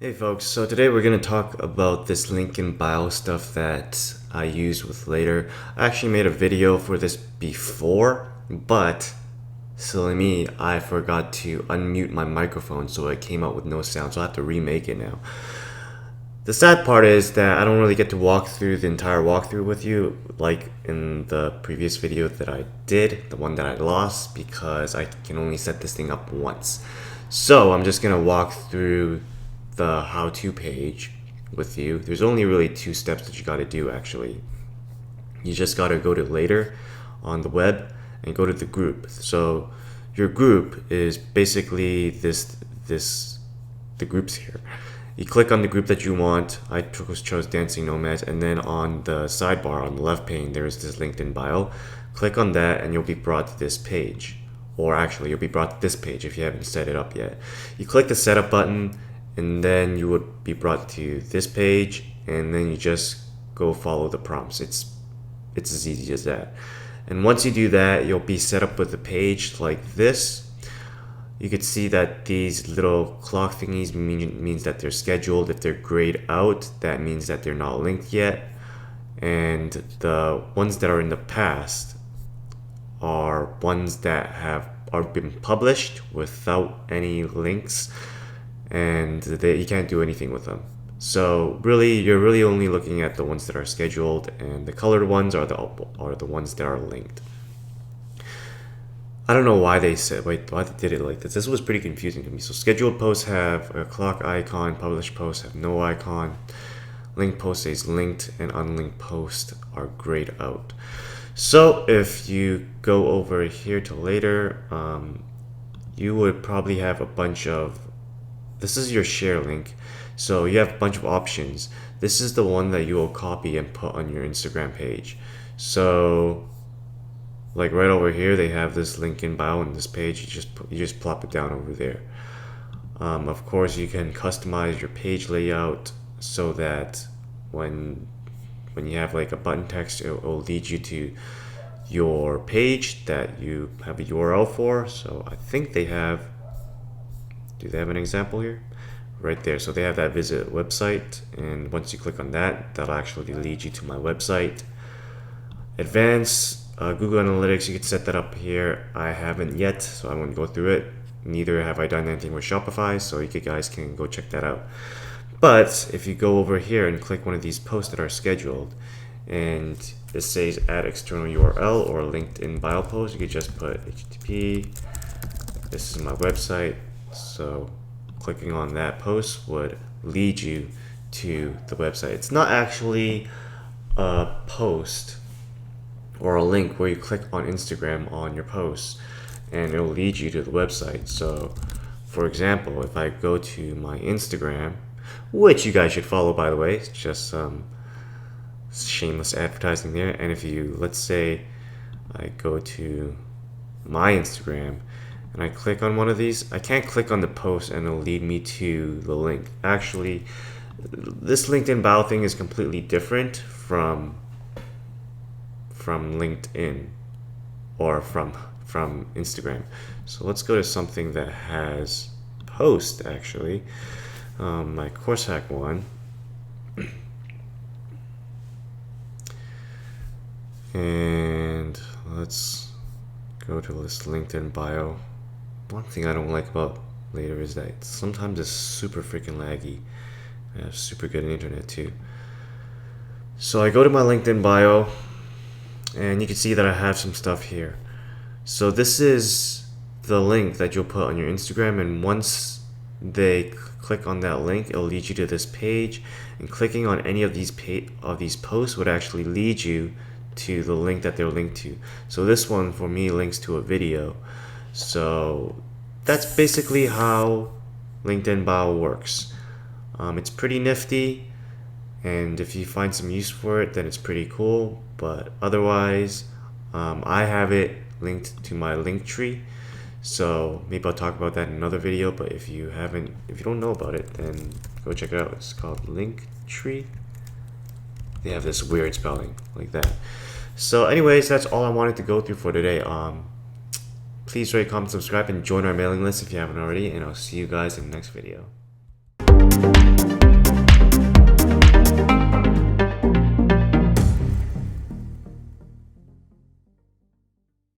Hey folks, so today we're going to talk about this Linkin Bio stuff that I use with later. I actually made a video for this before, but silly me, I forgot to unmute my microphone so it came out with no sound, so I have to remake it now. The sad part is that I don't really get to walk through the entire walkthrough with you like in the previous video that I did, the one that I lost, because I can only set this thing up once. So I'm just going to walk through the how-to page with you. There's only really two steps that you got to do actually. You just got to go to later on the web and go to the group. So your group is basically the groups here. You click on the group that you want. I chose Dancing Nomads, and then on the sidebar on the left pane there's this LinkedIn bio. Click on that and you'll be brought to this page, or actually you'll be brought to this page if you haven't set it up yet. You click the setup button and then you would be brought to this page, and then you just go follow the prompts. It's as easy as that. And once you do that, you'll be set up with a page like this. You could see that these little clock thingies means that they're scheduled. If they're grayed out, that means that they're not linked yet. And the ones that are in the past are ones that are been published without any links, and you can't do anything with them. So really, you're really only looking at the ones that are scheduled, and the colored ones are the ones that are linked. I don't know why they did it like this. This was pretty confusing to me. So scheduled posts have a clock icon, published posts have no icon, linked post says linked, and unlinked posts are grayed out. So if you go over here to later, you would probably have a bunch of, this is your share link. So you have a bunch of options. This is the one that you will copy and put on your Instagram page. So like right over here, they have this link in bio on this page. You just plop it down over there. Of course, you can customize your page layout so that when you have like a button text, it will lead you to your page that you have a URL for. So I think they have, do they have an example here? Right there. So they have that visit website, and once you click on that, that'll actually lead you to my website. Advanced Google Analytics, you could set that up here. I haven't yet, so I won't go through it. Neither have I done anything with Shopify, so you guys can go check that out. But if you go over here and click one of these posts that are scheduled, and it says add external URL or LinkedIn bio post, you could just put HTTP. This is my website. So clicking on that post would lead you to the website. It's not actually a post or a link where you click on Instagram on your post and it'll lead you to the website. So for example, if I go to my Instagram, which you guys should follow by the way, it's just some shameless advertising there. And if you, let's say I go to my Instagram and I click on one of these, I can't click on the post and it'll lead me to the link. Actually, this LinkedIn bio thing is completely different from LinkedIn or from Instagram. So let's go to something that has post actually. My course hack one. And let's go to this LinkedIn bio. One thing I don't like about later is that sometimes it's super freaking laggy. I have super good internet too. So I go to my LinkedIn bio, and you can see that I have some stuff here. So this is the link that you'll put on your Instagram, and once they click on that link, it'll lead you to this page, and clicking on any of these posts would actually lead you to the link that they're linked to. So this one for me links to a video. So that's basically how LinkedIn bio works. It's pretty nifty, and if you find some use for it, then it's pretty cool. But otherwise, I have it linked to my link tree. So maybe I'll talk about that in another video. But if you don't know about it, then go check it out. It's called Linktree. They have this weird spelling like that. So anyways, that's all I wanted to go through for today. Please rate, comment, subscribe, and join our mailing list if you haven't already, and I'll see you guys in the next video. bye.